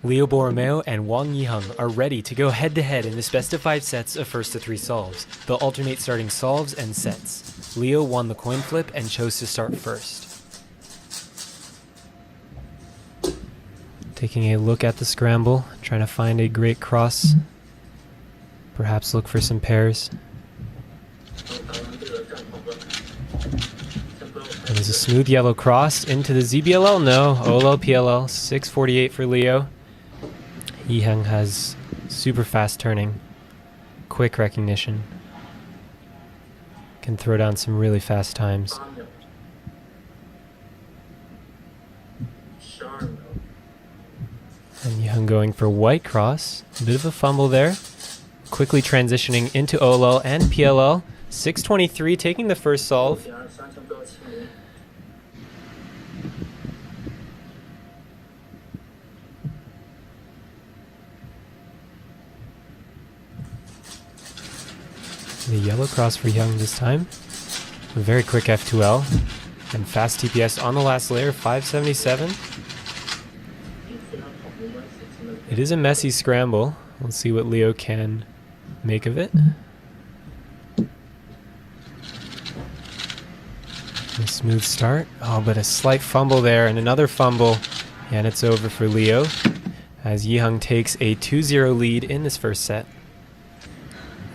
Leo Borromeo and Wang Yiheng are ready to go head-to-head in this best-of-5 sets of first-to-3 solves. They'll alternate starting solves and sets. Leo won the coin flip and chose to start first. Taking a look at the scramble, trying to find a great cross. Perhaps look for some pairs. And there's a smooth yellow cross into the ZBLL. No, OLL PLL, 648 for Leo. Yiheng has super fast turning, quick recognition, can throw down some really fast times. And Yiheng going for white cross, a bit of a fumble there, quickly transitioning into OLL and PLL. 623 taking the first solve. The yellow cross for Young this time. A very quick F2L. And fast TPS on the last layer, 577. It is a messy scramble. We'll see what Leo can make of it. A smooth start. Oh, but a slight fumble there and another fumble. And it's over for Leo as Yiheng takes a 2-0 lead in this first set.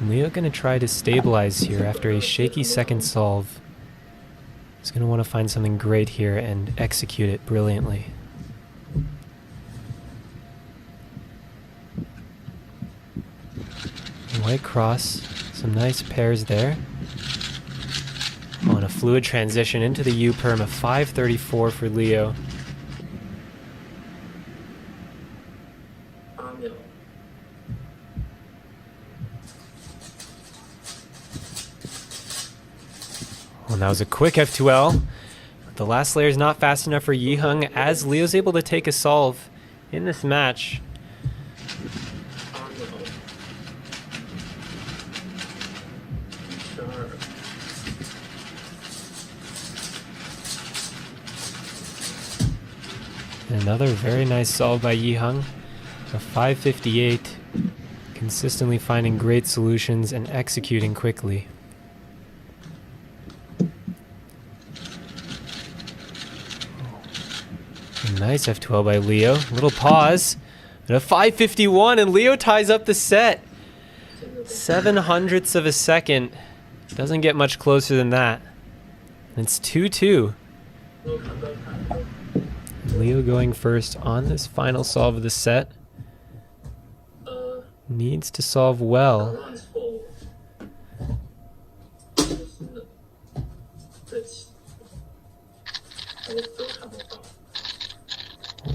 Leo going to try to stabilize here after a shaky second solve. He's going to want to find something great here and execute it brilliantly. White cross, some nice pairs there. Oh, and a fluid transition into the U-perm, a 534 for Leo. Well, that was a quick F2L. The last layer is not fast enough for Yiheng as Leo's able to take a solve in this match. Another very nice solve by Yiheng. A 558, consistently finding great solutions and executing quickly. Nice F12 by Leo. Little pause. And a 551, and Leo ties up the set. 7/100ths of a second. Doesn't get much closer than that. And it's 2-2. Leo going first on this final solve of the set. Needs to solve well.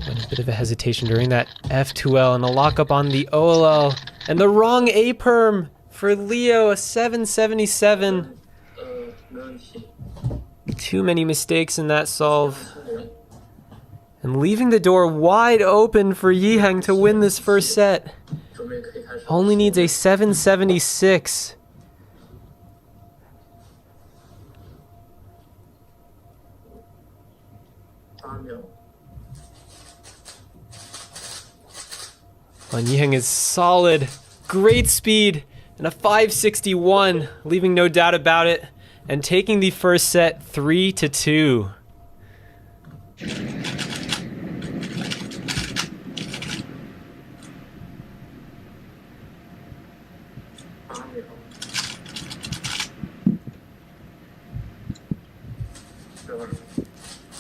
And a bit of a hesitation during that F2L and a lockup on the OLL. And the wrong A-perm for Leo, a 777. Too many mistakes in that solve. And leaving the door wide open for Yiheng to win this first set. Only needs a 776. And Yiheng is solid, great speed, and a 561, leaving no doubt about it, and taking the first set 3-2.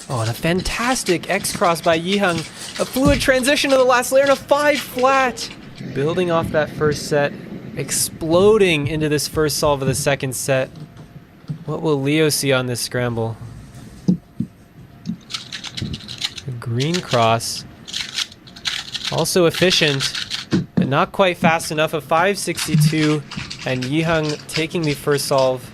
Oh, and a fantastic X-cross by Yiheng. A fluid transition to the last layer and a 5 flat. Building off that first set, exploding into this first solve of the second set. What will Leo see on this scramble? A green cross. Also efficient, but not quite fast enough. A 562, and Yiheng taking the first solve.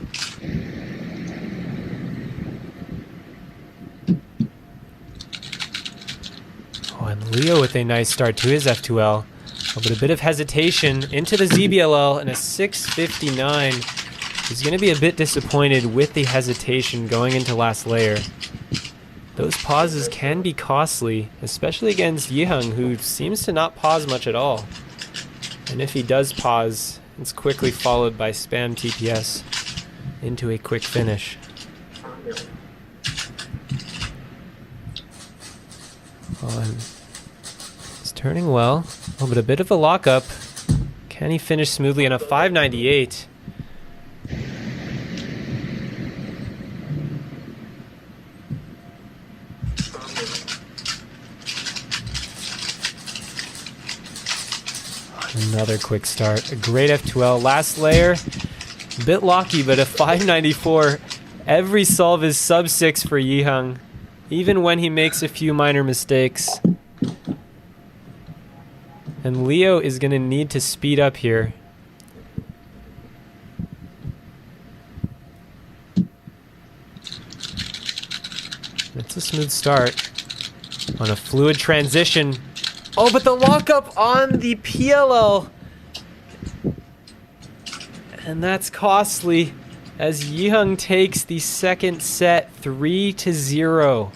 And Leo with a nice start to his F2L, but a bit of hesitation into the ZBLL and a 659. He's going to be a bit disappointed with the hesitation going into last layer. those pauses can be costly, especially against Yihang, who seems to not pause much at all. And if he does pause, it's quickly followed by spam TPS into a quick finish. He's turning well. Oh, but a bit of a lockup. Can he finish smoothly in a 598? Another quick start. A great F2L. Last layer. A bit locky, but a 594. Every solve is sub 6 for Yihang, even when he makes a few minor mistakes. And Leo is going to need to speed up here. It's a smooth start on a fluid transition. Oh, but the lockup on the PLL. And that's costly as Yihang takes the second set 3-0.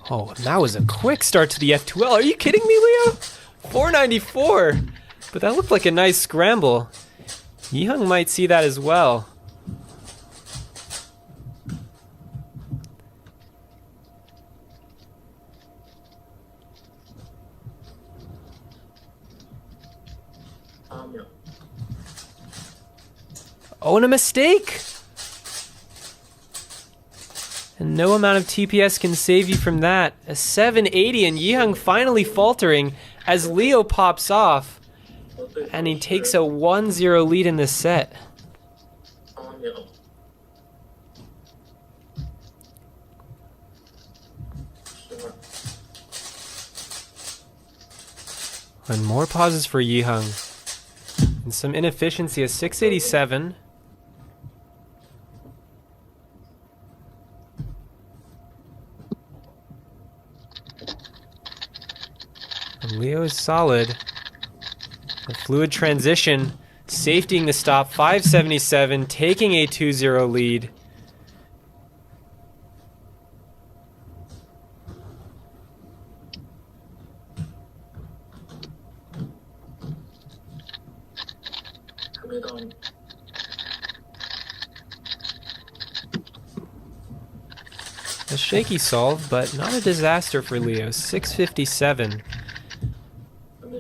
Oh, and that was a quick start to the F2L. Are you kidding me, Leo? 494. But that looked like a nice scramble. Yihang might see that as well. Oh, and a mistake! And no amount of TPS can save you from that. A 780 and Yihang finally faltering as Leo pops off. And he takes a 1-0 lead in this set. And more pauses for Yihang. And some inefficiency, a 687. And Leo is solid. A fluid transition, safetying the stop, 577, taking a 2-0 lead. A shaky solve, but not a disaster for Leo, 657.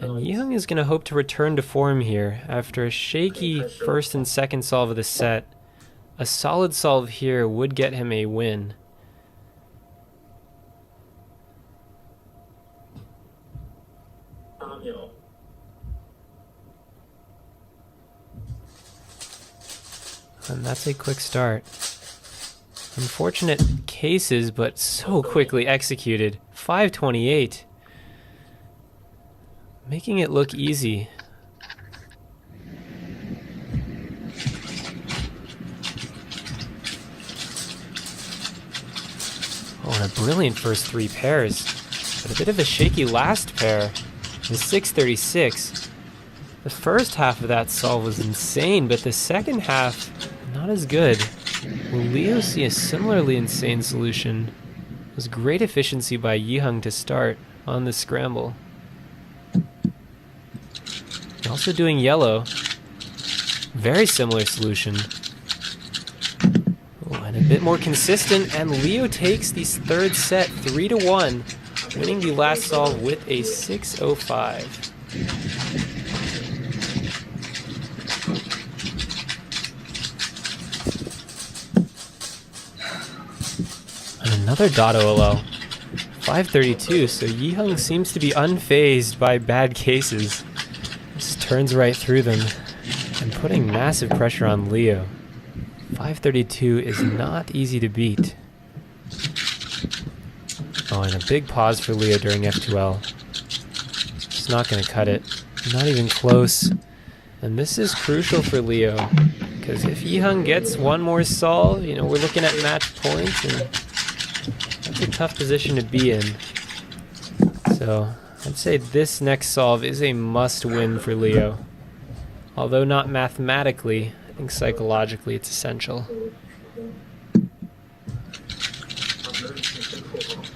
And Yihang is going to hope to return to form here after a shaky first and second solve of the set. A solid solve here would get him a win. And that's a quick start. Unfortunate cases, but so quickly executed. 528. Making it look easy. Oh, and a brilliant first three pairs. But a bit of a shaky last pair. The 636. The first half of that solve was insane, but the second half, not as good. Will Leo see a similarly insane solution? It was great efficiency by Yihang to start on the scramble. Also doing yellow. Very similar solution. Oh, and a bit more consistent, and Leo takes the third set 3-1, winning the last solve with a 605. And another dot OLL. 532, so Yihang seems to be unfazed by bad cases. Just turns right through them and putting massive pressure on Leo. 532 is not easy to beat. Oh, and a big pause for Leo during F2L. Just not going to cut it. Not even close. And this is crucial for Leo, because if Yihang gets one more solve, you know, we're looking at match points, and that's a tough position to be in. So I'd say this next solve is a must-win for Leo. Although not mathematically, I think psychologically it's essential.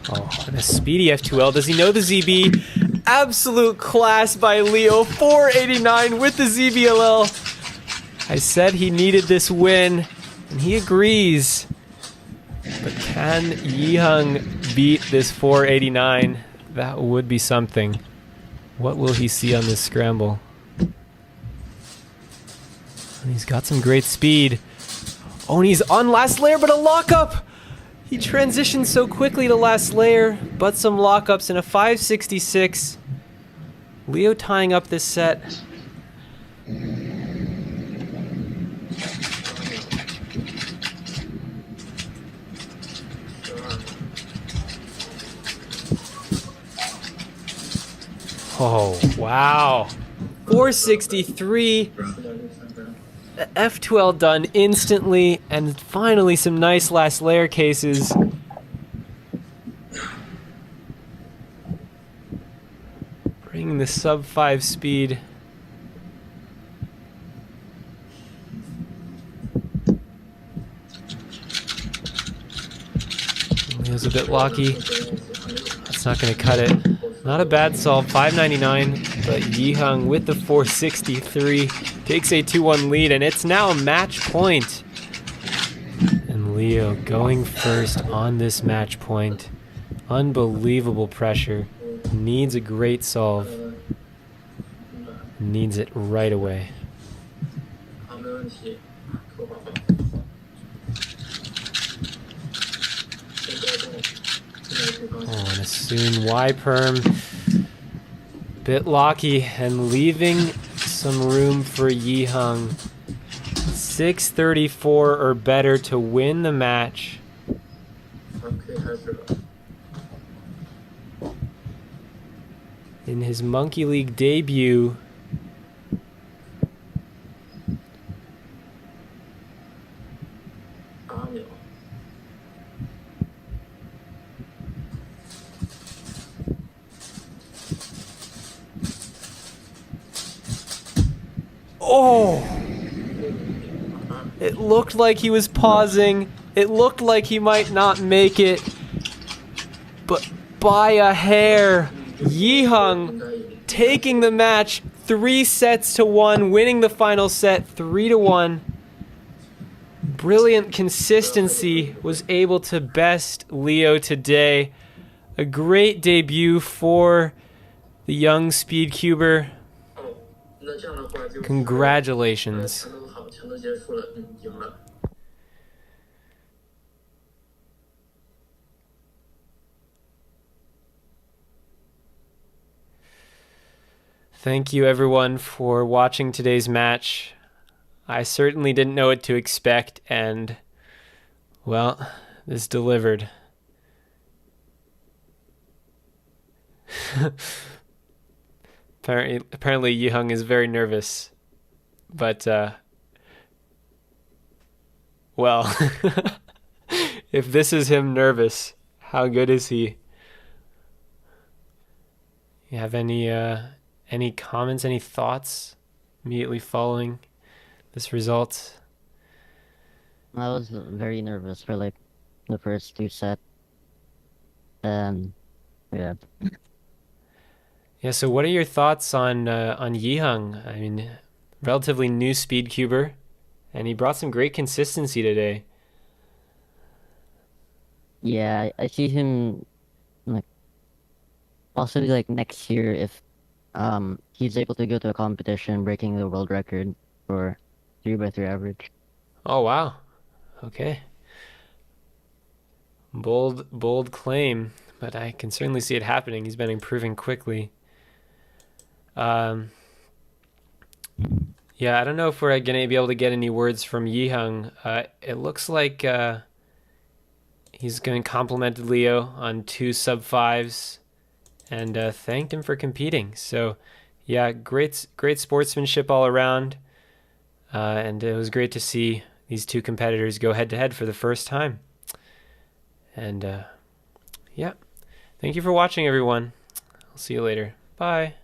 Oh, and a speedy F2L. Does he know the ZB? Absolute class by Leo. 489 with the ZBLL. I said he needed this win, and he agrees. But can Yihang beat this 489? That would be something. What will he see on this scramble? And he's got some great speed. Oh, and he's on last layer, but a lockup! He transitioned so quickly to last layer, but some lockups and a 566. Leo tying up this set. Oh, wow. 463. The F2L done instantly, and finally some nice last layer cases. Bringing the sub 5 speed. Leo's a bit lucky. That's not going to cut it. Not a bad solve, 599, but Yihang with the 463 takes a 2-1 lead, and it's now a match point. And Leo going first on this match point. Unbelievable pressure. Needs a great solve. Needs it right away. Oh, and a soon Y perm. Bit lucky and leaving some room for Yihang. 634 or better to win the match. In his Monkey League debut. Oh! It looked like he was pausing. It looked like he might not make it. But by a hair, Yihang taking the match 3-1, winning the final set 3-1. Brilliant consistency, was able to best Leo today. A great debut for the young Speedcuber. Congratulations. Thank you everyone for watching today's match. I certainly didn't know what to expect, and well, this delivered. Apparently Yihang is very nervous, but well, if this is him nervous, how good is he? You have any comments, any thoughts immediately following this result? I was very nervous for like the first 2 sets. Yeah. Yeah, so what are your thoughts on Yihang? I mean, relatively new Speedcuber, and he brought some great consistency today. Yeah, I see him like possibly like next year if he's able to go to a competition breaking the world record for 3x3 average. Oh wow. Okay. Bold claim, but I can certainly see it happening. He's been improving quickly. Yeah, I don't know if we're going to be able to get any words from Yihang. It looks like he's going to compliment Leo on 2 sub-5s and thanked him for competing. So, yeah, great sportsmanship all around. And it was great to see these 2 competitors go head-to-head for the first time. And, yeah, thank you for watching, everyone. I'll see you later. Bye.